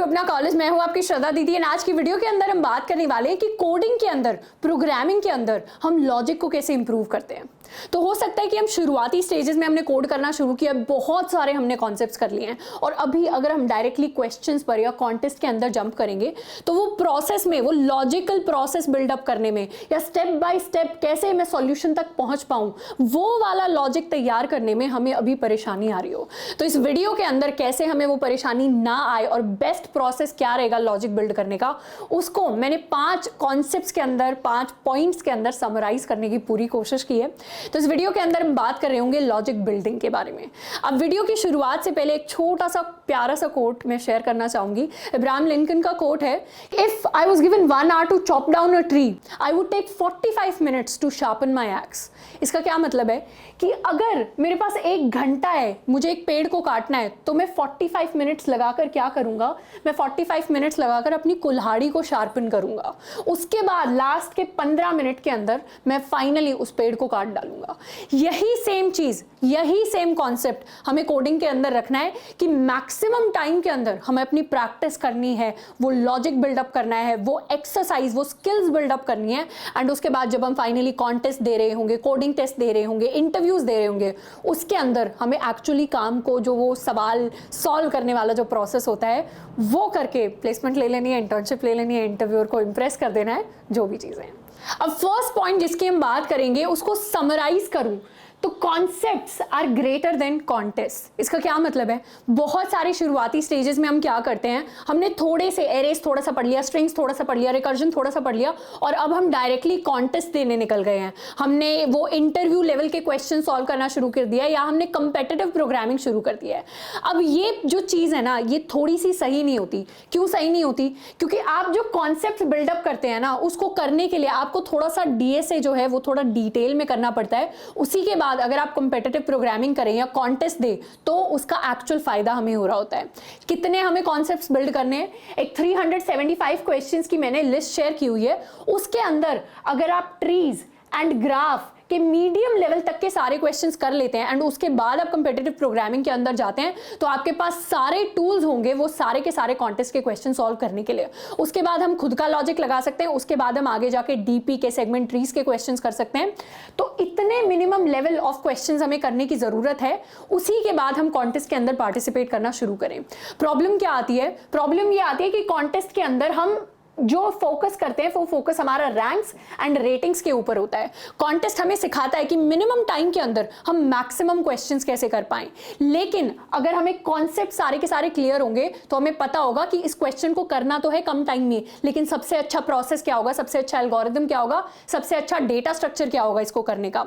To अपना college. मैं हूं आपकी श्रद्धा दीदी। आज की वीडियो के अंदर हम बात करने वाले हैं कि कोडिंग के अंदर, प्रोग्रामिंग के अंदर हम लॉजिक को कैसे इंप्रूव करते हैं। तो हो सकता है कि हम शुरुआती स्टेजेस में हमने कोड करना शुरू किया, बहुत सारे हमने कॉन्सेप्ट्स कर लिए हैं, और अभी अगर हम डायरेक्टली क्वेश्चंस पर या कॉन्टेस्ट के अंदर जंप करेंगे तो वो प्रोसेस में, वो लॉजिकल प्रोसेस बिल्डअप करने में या स्टेप बाय स्टेप कैसे मैं सॉल्यूशन तक पहुंच पाऊं, वो वाला लॉजिक तैयार करने में हमें अभी परेशानी आ रही हो। तो इस वीडियो के अंदर कैसे हमें वो परेशानी ना आए और बेस्ट प्रोसेस क्या रहेगा लॉजिक बिल्ड करने का, उसको मैंने 5 कॉन्सेप्ट्स के अंदर, 5 पॉइंट्स के अंदर समराइज करने की पूरी कोशिश की है। तो इस वीडियो के अंदर हम बात कर रहे होंगे लॉजिक बिल्डिंग के बारे में। अब वीडियो की शुरुआत से पहले एक छोटा सा प्यारा सा कोट मैं शेयर करना चाहूंगी। इब्राहिम लिंकन का कोट है, if I was given 1 hour to chop down a tree, I would take 45 minutes to sharpen my axe. इसका क्या मतलब है कि अगर मेरे पास 1 घंटा है, मुझे एक पेड़ को काटना है, तो मैं 45 मिनट्स लगाकर क्या करूंगा, मैं 45 मिनट्स लगाकर अपनी कुल्हाड़ी को शार्पन करूंगा। उसके बाद लास्ट के 15 मिनट के अंदर मैं फाइनली उस पेड़ को काट डालूंगा। यही सेम चीज, यही सेम कॉन्सेप्ट हमें कोडिंग के अंदर रखना है कि मैक्सिमम टाइम के अंदर हमें अपनी प्रैक्टिस करनी है, वो लॉजिक बिल्डअप करना है, वो एक्सरसाइज, वो स्किल्स बिल्डअप करनी है। एंड उसके बाद जब हम फाइनली कॉन्टेस्ट दे रहे होंगे, कोडिंग टेस्ट दे रहे होंगे, इंटरव्यूज दे रहे होंगे, उसके अंदर हमें एक्चुअली काम को, जो वो सवाल सॉल्व करने वाला जो प्रोसेस होता है, वो करके प्लेसमेंट ले लेनी है, इंटर्नशिप ले लेनी है, इंटरव्यूअर को इंप्रेस कर देना है, जो भी चीजें हैं। अब फर्स्ट पॉइंट जिसकी हम बात करेंगे, उसको समराइज करूं तो concepts are greater than contest. इसका क्या मतलब है, बहुत सारे शुरुआती स्टेजेस में हम क्या करते हैं, हमने थोड़े से एरेस थोड़ा सा पढ़ लिया, स्ट्रिंग्स थोड़ा सा पढ़ लिया, रिकर्जन थोड़ा सा पढ़ लिया, और अब हम डायरेक्टली कॉन्टेस्ट देने निकल गए हैं। हमने वो इंटरव्यू लेवल के क्वेश्चन सॉल्व करना शुरू कर दिया, या हमने कंपेटिटिव प्रोग्रामिंग शुरू कर दिया है। अब ये जो चीज़ है ना, ये थोड़ी सी सही नहीं होती। क्यों सही नहीं होती? क्योंकि आप जो कॉन्सेप्ट बिल्डअप करते हैं ना, उसको करने के लिए आपको थोड़ा सा डीएसए जो है वो थोड़ा डिटेल में करना पड़ता है। उसी के बाद अगर आप कंपेटिटिव प्रोग्रामिंग करें या कॉन्टेस्ट दे, तो उसका एक्चुअल फायदा हमें हो रहा होता है। कितने हमें कॉन्सेप्ट्स बिल्ड करने हैं, एक 375 क्वेश्चंस की मैंने लिस्ट शेयर की हुई है। उसके अंदर अगर आप ट्रीज एंड ग्राफ के मीडियम लेवल तक के सारे क्वेश्चंस कर लेते हैं एंड उसके बाद आप कंपेटिटिव प्रोग्रामिंग के अंदर जाते हैं, तो आपके पास सारे टूल्स होंगे वो सारे के सारे कॉन्टेस्ट के क्वेश्चन सॉल्व करने के लिए। उसके बाद हम खुद का लॉजिक लगा सकते हैं, उसके बाद हम आगे जाके डीपी के, सेगमेंट ट्रीज के क्वेश्चंस कर सकते हैं। तो इतने मिनिमम लेवल ऑफ क्वेश्चंस हमें करने की जरूरत है, उसी के बाद हम कॉन्टेस्ट के अंदर पार्टिसिपेट करना शुरू करें। प्रॉब्लम क्या आती है? प्रॉब्लम ये आती है कि कॉन्टेस्ट के अंदर हम जो फोकस करते हैं वो फोकस हमारा रैंक्स एंड रेटिंग्स के ऊपर होता है। कॉन्टेस्ट हमें सिखाता है कि मिनिमम टाइम के अंदर हम मैक्सिमम क्वेश्चंस कैसे कर पाएं, लेकिन अगर हमें कॉन्सेप्ट सारे के सारे क्लियर होंगे तो हमें पता होगा कि इस क्वेश्चन को करना तो है कम टाइम में, लेकिन सबसे अच्छा प्रोसेस क्या होगा, सबसे अच्छा एल्गोरिथम क्या होगा, सबसे अच्छा डेटा स्ट्रक्चर क्या होगा इसको करने का।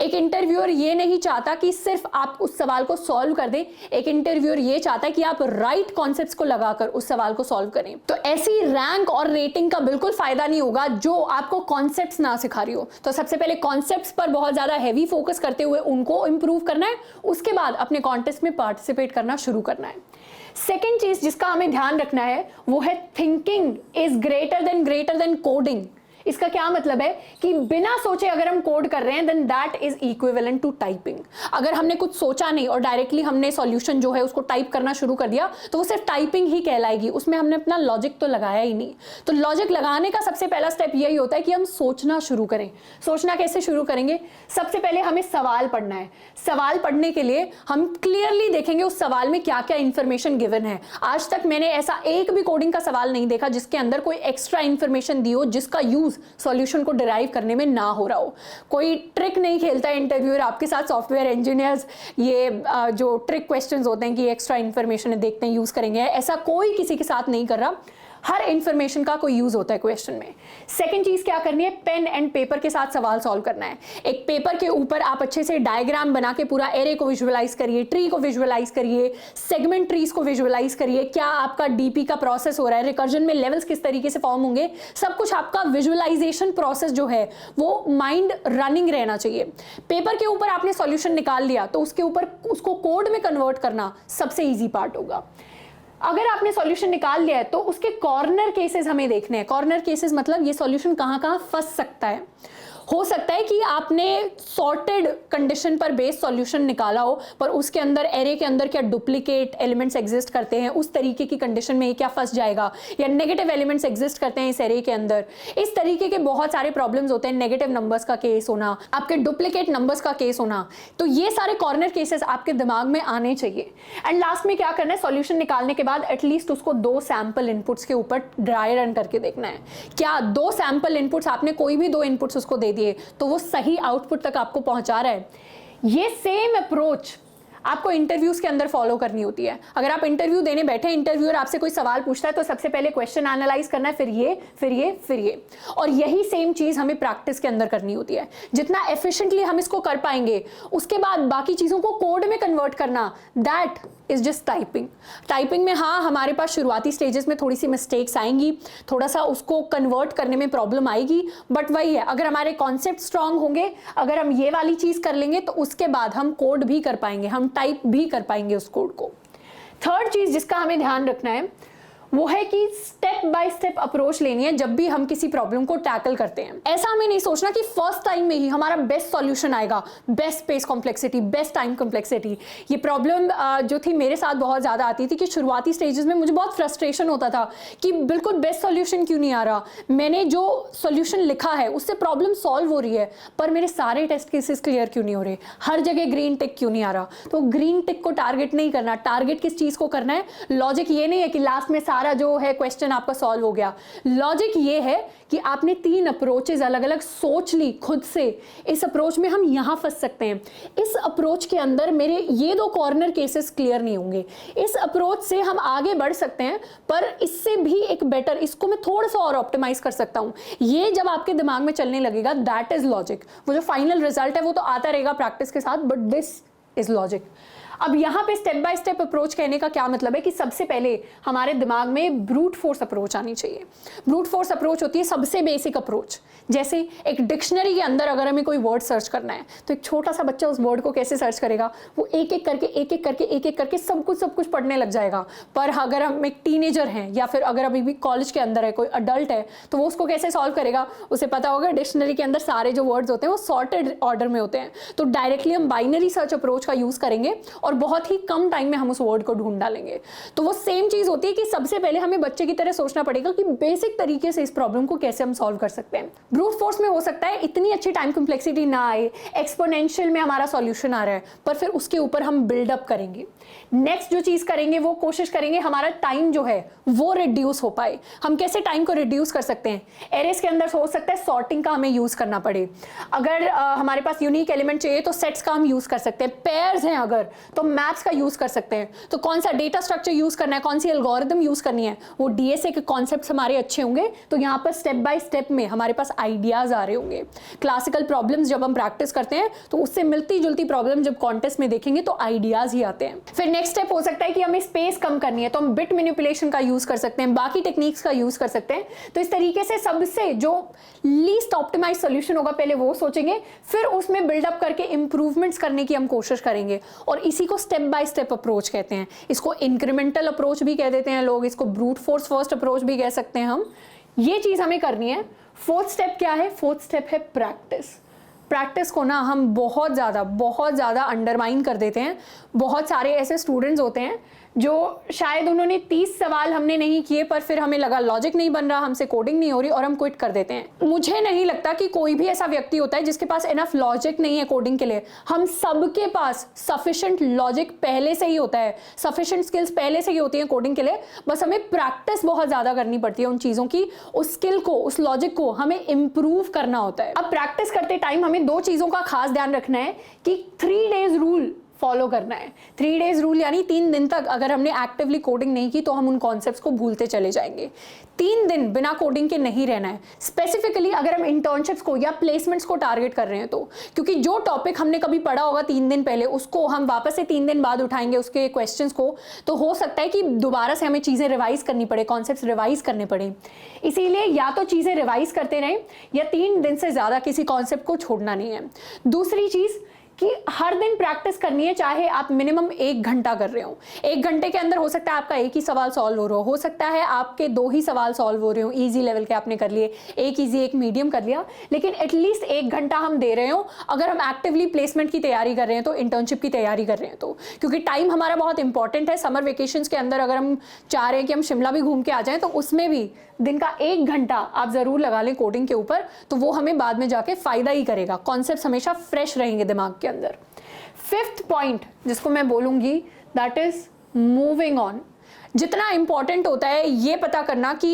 एक इंटरव्यूअर ये नहीं चाहता कि सिर्फ आप उस सवाल को सॉल्व कर दें, एक इंटरव्यूअर ये चाहता है कि आप राइट कॉन्सेप्ट्स को लगाकर उस सवाल को सॉल्व करें। तो ऐसी रैंक और रेटिंग का बिल्कुल फायदा नहीं होगा जो आपको कॉन्सेप्ट्स ना सिखा रही हो। तो सबसे पहले कॉन्सेप्ट्स पर बहुत ज्यादा हैवी फोकस करते हुए उनको इंप्रूव करना है, उसके बाद अपने कॉन्टेस्ट में पार्टिसिपेट करना शुरू करना है। सेकेंड चीज जिसका हमें ध्यान रखना है वो है thinking is greater than coding. इसका क्या मतलब है कि बिना सोचे अगर हम कोड कर रहे हैं then that is equivalent to typing. अगर हमने कुछ सोचा नहीं और डायरेक्टली हमने सॉल्यूशन जो है उसको टाइप करना शुरू कर दिया, तो वो सिर्फ टाइपिंग ही कहलाएगी, उसमें हमने अपना लॉजिक तो लगाया ही नहीं। तो लॉजिक लगाने का सबसे पहला स्टेप यही होता है कि हम सोचना शुरू करें। सोचना कैसे शुरू करेंगे? सबसे पहले हमें सवाल पढ़ना है। सवाल पढ़ने के लिए हम क्लियरली देखेंगे उस सवाल में क्या क्या इंफॉर्मेशन गिवन है। आज तक मैंने ऐसा एक भी कोडिंग का सवाल नहीं देखा जिसके अंदर कोई एक्स्ट्रा इंफॉर्मेशन दी हो, जिसका यूज सॉल्यूशन को डिराइव करने में ना हो रहा हो। कोई ट्रिक नहीं खेलता है इंटरव्यूअर आपके साथ, सॉफ्टवेयर इंजीनियर्स ये जो ट्रिक क्वेश्चंस होते हैं कि एक्स्ट्रा इंफॉर्मेशन देखते हैं यूज करेंगे, ऐसा कोई किसी के साथ नहीं कर रहा। हर इंफॉर्मेशन का कोई यूज होता है क्वेश्चन में। सेकंड चीज क्या करनी है, पेन एंड पेपर के साथ सवाल सॉल्व करना है। एक पेपर के ऊपर आप अच्छे से डायग्राम बना के पूरा एरे को विजुअलाइज करिए, ट्री को विजुअलाइज करिए, सेगमेंट ट्रीज को विजुअलाइज करिए, क्या आपका डीपी का प्रोसेस हो रहा है, रिकर्जन में लेवल्स किस तरीके से फॉर्म होंगे, सब कुछ आपका विजुअलाइजेशन प्रोसेस जो है वो माइंड रनिंग रहना चाहिए। पेपर के ऊपर आपने सॉल्यूशन निकाल लिया तो उसके ऊपर उसको कोड में कन्वर्ट करना सबसे ईजी पार्ट होगा। अगर आपने सॉल्यूशन निकाल लिया है तो उसके कॉर्नर केसेस हमें देखने हैं। कॉर्नर केसेस मतलब ये सॉल्यूशन कहां कहां फंस सकता है। हो सकता है कि आपने सॉर्टेड कंडीशन पर बेस्ड सॉल्यूशन निकाला हो, पर उसके अंदर एरे के अंदर क्या डुप्लीकेट एलिमेंट्स एग्जिस्ट करते हैं, उस तरीके की कंडीशन में क्या फंस जाएगा, या नेगेटिव एलिमेंट्स एग्जिस्ट करते हैं इस एरे के अंदर। इस तरीके के बहुत सारे प्रॉब्लम्स होते हैं, नेगेटिव नंबर्स का केस होना, आपके डुप्लीकेट नंबर्स का केस होना। तो ये सारे कॉर्नर केसेस आपके दिमाग में आने चाहिए। एंड लास्ट में क्या करना है, सॉल्यूशन निकालने के बाद एटलीस्ट उसको 2 सैंपल इनपुट्स के ऊपर ड्राई रन करके देखना है। क्या 2 सैंपल इनपुट्स, आपने कोई भी 2 इनपुट्स उसको दे दिए तो वो सही आउटपुट तक आपको पहुंचा रहा है। ये सेम अप्रोच आपको इंटरव्यूज के अंदर फॉलो करनी होती है। अगर आप इंटरव्यू देने बैठे, इंटरव्यूअर आपसे कोई सवाल पूछता है तो सबसे पहले क्वेश्चन एनालाइज करना है, फिर ये। और यही सेम चीज हमें प्रैक्टिस के अंदर करनी होती है। जितना एफिशिएंटली हम इसको कर पाएंगे, उसके बाद बाकी चीजों को कोड में कन्वर्ट करना, दैट इज जस्ट टाइपिंग में हाँ, हमारे पास शुरुआती स्टेजेस में थोड़ी सी मिस्टेक्स आएंगी, थोड़ा सा उसको कन्वर्ट करने में प्रॉब्लम आएगी, बट वही है, अगर हमारे कॉन्सेप्ट स्ट्रांग होंगे, अगर हम ये वाली चीज कर लेंगे तो उसके बाद हम कोड भी कर पाएंगे, हम टाइप भी कर पाएंगे उस कोड को। थर्ड चीज जिसका हमें ध्यान रखना है वो है कि स्टेप बाय स्टेप अप्रोच लेनी है जब भी हम किसी प्रॉब्लम को टैकल करते हैं। ऐसा हमें नहीं सोचना कि फर्स्ट टाइम में ही हमारा बेस्ट सॉल्यूशन आएगा, best space complexity, best time complexity. ये प्रॉब्लम जो थी मेरे साथ बहुत ज़्यादा आती थी कि शुरुआती स्टेजेस में मुझे बहुत फ्रस्ट्रेशन होता था कि बिल्कुल बेस्ट सॉल्यूशन क्यों नहीं आ रहा, मैंने जो सॉल्यूशन लिखा है उससे प्रॉब्लम सॉल्व हो रही है, पर मेरे सारे टेस्ट केसेस क्लियर क्यों नहीं हो रहे, हर जगह ग्रीन टिक क्यों नहीं आ रहा। तो ग्रीन टिक को टारगेट नहीं करना, टारगेट किस चीज़ को करना है। लॉजिक ये नहीं है कि लास्ट में सारा जो है क्वेश्चन आपका सॉल्व हो गया। लॉजिक ये है कि आपने 3 अप्रोचेस अलग अलग सोच ली खुद से, इस अप्रोच में हम यहां फंस सकते हैं, इस अप्रोच के अंदर मेरे ये 2 कॉर्नर केसेस क्लियर नहीं होंगे, इस अप्रोच से हम आगे बढ़ सकते हैं, पर इससे भी एक बेटर, इसको मैं थोड़ा सा और ऑप्टिमाइज कर सकता हूं। ये जब आपके दिमाग में चलने लगेगा, दैट इज लॉजिक। वो जो फाइनल रिजल्ट है वो तो आता रहेगा प्रैक्टिस के साथ, बट दिस इज लॉजिक। अब यहाँ पे स्टेप बाय स्टेप अप्रोच कहने का क्या मतलब है कि सबसे पहले हमारे दिमाग में ब्रूट फोर्स अप्रोच आनी चाहिए। ब्रूट फोर्स अप्रोच होती है सबसे बेसिक अप्रोच। जैसे एक डिक्शनरी के अंदर अगर हमें कोई वर्ड सर्च करना है तो एक छोटा सा बच्चा उस वर्ड को कैसे सर्च करेगा, वो एक एक करके सब कुछ पढ़ने लग जाएगा। पर अगर हम एक टीनेजर हैं या फिर अगर अभी भी कॉलेज के अंदर है, कोई अडल्ट है, तो वो उसको कैसे सॉल्व करेगा, उसे पता होगा डिक्शनरी के अंदर सारे जो वर्ड्स होते हैं वो सॉर्टेड ऑर्डर में होते हैं, तो डायरेक्टली हम बाइनरी सर्च अप्रोच का यूज करेंगे और बहुत ही कम टाइम में हम उस वर्ड को ढूंढ डालेंगे। तो वो सेम चीज होती है कि सबसे पहले हमें बच्चे की तरह सोचना पड़ेगा कि बेसिक तरीके से इस प्रॉब्लम को कैसे हम सॉल्व कर सकते हैं। ब्रूट फोर्स में हो सकता है इतनी अच्छी टाइम कॉम्प्लेक्सिटी ना आए, एक्सपोनेंशियल में हमारा सॉल्यूशन आ रहा है, पर फिर उसके ऊपर हम बिल्डअप करेंगे। नेक्स्ट जो चीज करेंगे वो कोशिश करेंगे हमारा टाइम जो है वो रिड्यूस हो पाए। हम कैसे टाइम को रिड्यूस कर सकते हैं, एरेस के अंदर हो सकता है सॉर्टिंग का हमें यूज करना पड़े, अगर हमारे पास यूनिक एलिमेंट चाहिए तो सेट्स का हम यूज कर सकते हैं, पेयर्स हैं अगर तो मैप्स का यूज कर सकते हैं। तो कौन सा डेटा स्ट्रक्चर यूज करना है, कौन सी एल्गोरिथम यूज करनी है, वो डीएसए के कॉन्सेप्ट्स हमारे अच्छे होंगे, तो यहाँ पर स्टेप बाय स्टेप में हमारे पास आइडियाज आ रहे होंगे। क्लासिकल प्रॉब्लम्स जब हम प्रैक्टिस करते हैं तो उससे मिलती जुलती प्रॉब्लम जब कॉन्टेस्ट में देखेंगे तो आइडियाज ही आते हैं। फिर नेक्स्ट स्टेप हो सकता है कि हमें स्पेस कम करनी है तो हम बिट मैनिपुलेशन का यूज कर सकते हैं, बाकी टेक्निक्स का यूज कर सकते हैं। तो इस तरीके से सबसे जो लीस्ट ऑप्टिमाइज सोल्यूशन होगा पहले वो सोचेंगे, फिर उसमें बिल्डअप करके इंप्रूवमेंट्स करने की हम कोशिश करेंगे, और इसी को स्टेप बाय स्टेप अप्रोच कहते हैं। इसको इंक्रीमेंटल अप्रोच भी कह देते हैं लोग, इसको ब्रूट फोर्स फर्स्ट अप्रोच भी कह सकते हैं हम। ये चीज हमें करनी है। फोर्थ स्टेप क्या है, फोर्थ स्टेप है प्रैक्टिस। प्रैक्टिस को ना हम बहुत ज़्यादा अंडरमाइन कर देते हैं। बहुत सारे ऐसे स्टूडेंट्स होते हैं जो शायद उन्होंने 30 सवाल हमने नहीं किए, पर फिर हमें लगा लॉजिक नहीं बन रहा, हमसे कोडिंग नहीं हो रही और हम क्विट कर देते हैं। मुझे नहीं लगता कि कोई भी ऐसा व्यक्ति होता है जिसके पास इनफ लॉजिक नहीं है कोडिंग के लिए। हम सबके पास सफिशिएंट लॉजिक पहले से ही होता है, सफिशिएंट स्किल्स पहले से ही होती हैं कोडिंग के लिए, बस हमें प्रैक्टिस बहुत ज़्यादा करनी पड़ती है उन चीज़ों की, उस स्किल को, उस लॉजिक को हमें इम्प्रूव करना होता है। अब प्रैक्टिस करते टाइम हमें 2 चीज़ों का खास ध्यान रखना है कि 3 डेज रूल फॉलो करना है। 3 डेज रूल यानी 3 दिन तक अगर हमने एक्टिवली कोडिंग नहीं की तो हम उन कॉन्सेप्ट्स को भूलते चले जाएंगे। 3 दिन बिना कोडिंग के नहीं रहना है। स्पेसिफिकली अगर हम इंटर्नशिप्स को या प्लेसमेंट्स को टारगेट कर रहे हैं तो, क्योंकि जो टॉपिक हमने कभी पढ़ा होगा 3 दिन पहले उसको हम वापस से 3 दिन बाद उठाएंगे उसके क्वेश्चंस को, तो हो सकता है कि दोबारा से हमें चीज़ें रिवाइज करनी पड़े, कॉन्सेप्ट्स रिवाइज करने पड़े। इसीलिए या तो चीज़ें रिवाइज करते रहें या 3 दिन से ज़्यादा किसी कॉन्सेप्ट को छोड़ना नहीं है। दूसरी चीज़, कि हर दिन प्रैक्टिस करनी है, चाहे आप मिनिमम 1 घंटा कर रहे हो। 1 घंटे के अंदर हो सकता है आपका एक ही सवाल सॉल्व हो सकता है आपके 2 ही सवाल सॉल्व हो रहे हो, ईजी लेवल के आपने कर लिए, एक ईजी एक मीडियम कर लिया, लेकिन एटलीस्ट 1 घंटा हम दे रहे हो। अगर हम एक्टिवली प्लेसमेंट की तैयारी कर रहे हैं तो, इंटर्नशिप की तैयारी कर रहे हैं तो, क्योंकि टाइम हमारा बहुत इंपॉर्टेंट है। समर वेकेशंस के अंदर अगर हम चाह रहे हैं कि हम शिमला भी घूम के आ जाएं तो उसमें भी दिन का 1 घंटा आप जरूर लगा लें कोडिंग के ऊपर, तो वो हमें बाद में जाके फायदा ही करेगा। कॉन्सेप्ट्स हमेशा फ्रेश रहेंगे दिमाग के अंदर। 5th पॉइंट जिसको मैं बोलूंगी दैट इज मूविंग ऑन। जितना इंपॉर्टेंट होता है ये पता करना कि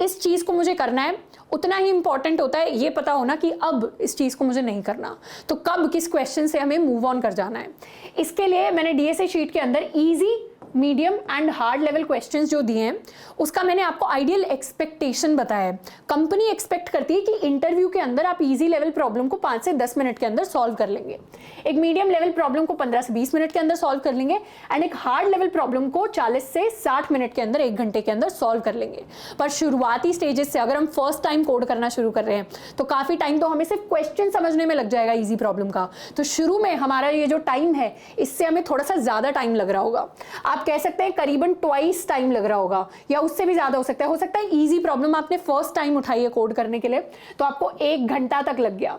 इस चीज को मुझे करना है, उतना ही इंपॉर्टेंट होता है ये पता होना कि अब इस चीज को मुझे नहीं करना, तो कब किस क्वेश्चन से हमें मूव ऑन कर जाना है। इसके लिए मैंने डीएसए शीट के अंदर easy, medium and hard level questions जो दिए हैं उसका मैंने आपको आइडियल एक्सपेक्टेशन बताया है। कंपनी एक्सपेक्ट करती है कि इंटरव्यू के अंदर आप इजी लेवल प्रॉब्लम को 5 से 10 मिनट के अंदर सॉल्व कर लेंगे, एक मीडियम लेवल प्रॉब्लम को 15 से 20 मिनट के अंदर सॉल्व कर लेंगे, एंड एक हार्ड लेवल प्रॉब्लम को 40 से 60 मिनट के अंदर, 1 घंटे के अंदर सॉल्व कर लेंगे। पर शुरुआती स्टेजेस से अगर हम फर्स्ट टाइम कोड करना शुरू कर रहे हैं तो काफी टाइम तो हमें सिर्फ क्वेश्चन समझने में लग जाएगा इजी प्रॉब्लम का, तो शुरू में हमारा ये जो टाइम है इससे हमें थोड़ा सा ज्यादा टाइम लग रहा होगा। आप कह सकते हैं करीबन ट्वाइस टाइम लग रहा होगा या उससे भी ज्यादा हो सकता है इजी प्रॉब्लम आपने फर्स्ट टाइम उठाई है कोड करने के लिए तो आपको 1 घंटा तक लग गया।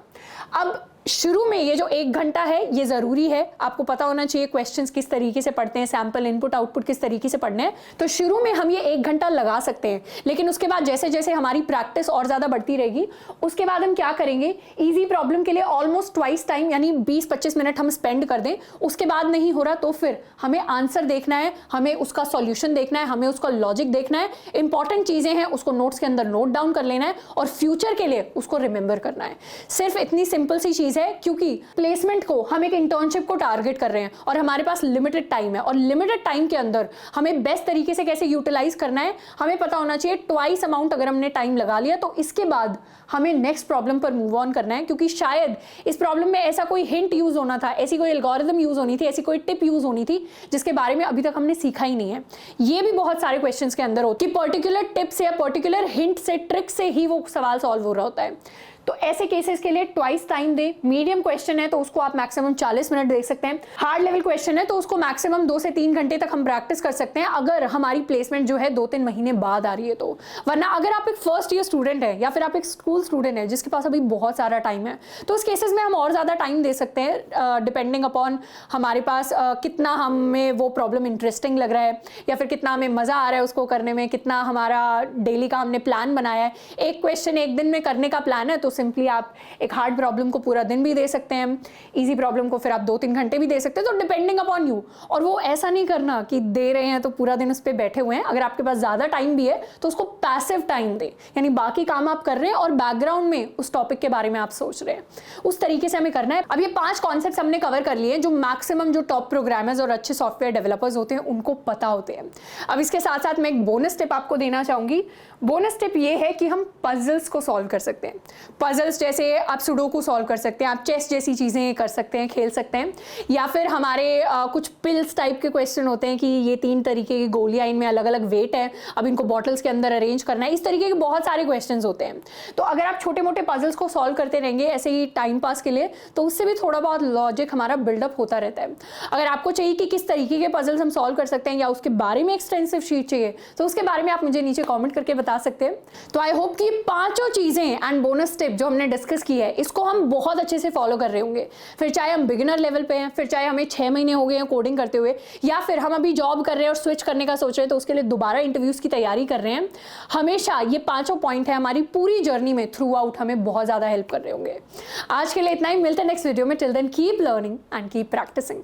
अब शुरू में ये जो 1 घंटा है ये जरूरी है, आपको पता होना चाहिए क्वेश्चंस किस तरीके से पढ़ते हैं, सैंपल इनपुट आउटपुट किस तरीके से पढ़ने हैं। तो शुरू में हम ये 1 घंटा लगा सकते हैं, लेकिन उसके बाद जैसे जैसे हमारी प्रैक्टिस और ज्यादा बढ़ती रहेगी उसके बाद हम क्या करेंगे, इजी प्रॉब्लम के लिए ऑलमोस्ट ट्वाइस टाइम यानी 20-25 मिनट हम स्पेंड कर दें। उसके बाद नहीं हो रहा तो फिर हमें आंसर देखना है, हमें उसका सॉल्यूशन देखना है, हमें उसका लॉजिक देखना है, इंपॉर्टेंट चीजें हैं उसको नोट्स के अंदर नोट डाउन कर लेना है और फ्यूचर के लिए उसको रिमेंबर करना है। सिर्फ इतनी सिंपल सी चीज है, क्योंकि प्लेसमेंट को हम एक इंटर्नशिप को टारगेट कर रहे हैं और हमारे पास लिमिटेड टाइम है और लिमिटेड टाइम के अंदर हमें बेस्ट तरीके से कैसे यूटिलाइज करना है हमें पता होना चाहिए। ट्वाइस अमाउंट अगर हमने टाइम लगा लिया तो इसके बाद हमें नेक्स्ट प्रॉब्लम पर मूव ऑन करना है, क्योंकि शायद इस प्रॉब्लम में ऐसा कोई हिंट यूज होना था, ऐसी कोई एल्गोरिथम यूज होनी थी, ऐसी कोई टिप यूज होनी थी जिसके बारे में अभी तक हमने सीखा ही नहीं है। ये भी बहुत सारे क्वेश्चंस के अंदर होती है, पर्टिकुलर टिप्स या पर्टिकुलर हिंट से, ट्रिक से ही वो सवाल सॉल्व हो रहा होता है। तो ऐसे केसेस के लिए ट्वाइस टाइम दे। मीडियम क्वेश्चन है तो उसको आप मैक्सिमम 40 मिनट देख सकते हैं, हार्ड लेवल क्वेश्चन है तो उसको मैक्सिमम 2 से 3 घंटे तक हम प्रैक्टिस कर सकते हैं अगर हमारी प्लेसमेंट जो है 2-3 महीने बाद आ रही है तो। वरना अगर आप एक फर्स्ट ईयर स्टूडेंट है या फिर आप एक स्कूल स्टूडेंट है जिसके पास अभी बहुत सारा टाइम है तो उस केसेस में हम और ज्यादा टाइम दे सकते हैं, डिपेंडिंग अपॉन हमारे पास कितना हमें वो प्रॉब्लम इंटरेस्टिंग लग रहा है या फिर कितना हमें मजा आ रहा है उसको करने में, कितना हमारा डेली का हमने प्लान बनाया है। एक क्वेश्चन 1 दिन में करने का प्लान है तो सिंपली आप एक हार्ड प्रॉब्लम को पूरा दिन भी दे सकते हैं, इजी प्रॉब्लम को फिर आप 2-3 घंटे भी दे सकते हैं, तो डिपेंडिंग अपॉन यू। और वो ऐसा नहीं करना कि दे रहे हैं तो पूरा दिन उस पर बैठे हुए हैं। अगर आपके पास ज्यादा टाइम भी है तो उसको पैसिव टाइम दे, यानी बाकी काम आप कर रहे हैं और बैकग्राउंड में उस टॉपिक के बारे में आप सोच रहे हैं, उस तरीके से हमें करना है। अब ये 5 कॉन्सेप्ट्स हमने कवर कर लिए जो मैक्सिमम जो टॉप प्रोग्रामर्स और अच्छे सॉफ्टवेयर डेवलपर्स होते हैं उनको पता होते हैं। अब इसके साथ साथ मैं एक बोनस टिप आपको देना चाहूंगी। बोनस टिप ये है कि हम पजल्स को सॉल्व कर सकते हैं। पजल्स जैसे आप सुडोकू सॉल्व कर सकते हैं, आप चेस जैसी चीजें कर सकते हैं, खेल सकते हैं, या फिर हमारे कुछ पिल्स टाइप के क्वेश्चन होते हैं कि ये 3 तरीके की गोलियां, इनमें अलग अलग वेट है, अब इनको बॉटल्स के अंदर अरेंज करना है। इस तरीके के बहुत सारे क्वेश्चंस होते हैं। तो अगर आप छोटे मोटे पजल्स को सॉल्व करते रहेंगे ऐसे ही टाइम पास के लिए तो उससे भी थोड़ा बहुत लॉजिक हमारा बिल्डअप होता रहता है। अगर आपको चाहिए कि किस तरीके के पजल्स हम सॉल्व कर सकते हैं या उसके बारे में एक्सटेंसिव शीट चाहिए तो उसके बारे में आप मुझे नीचे कॉमेंट करके बता सकते हैं। तो आई होप कि 5 चीजें एंड बोनस टिप जो हमने डिस्कस की है इसको हम बहुत अच्छे से फॉलो कर रहे होंगे। फिर चाहे हम बिगिनर लेवल पे हैं, फिर चाहे हमें 6 महीने हो गए हैं कोडिंग करते हुए, या फिर हम अभी जॉब कर रहे हैं और स्विच करने का सोच रहे हैं तो उसके लिए दोबारा इंटरव्यूज की तैयारी कर रहे हैं, हमेशा ये 5 पॉइंट है हमारी पूरी जर्नी में थ्रू आउट हमें बहुत ज्यादा हेल्प कर रहे होंगे। आज के लिए इतना ही, मिलते हैं नेक्स्ट वीडियो में। Till then keep learning and keep practising.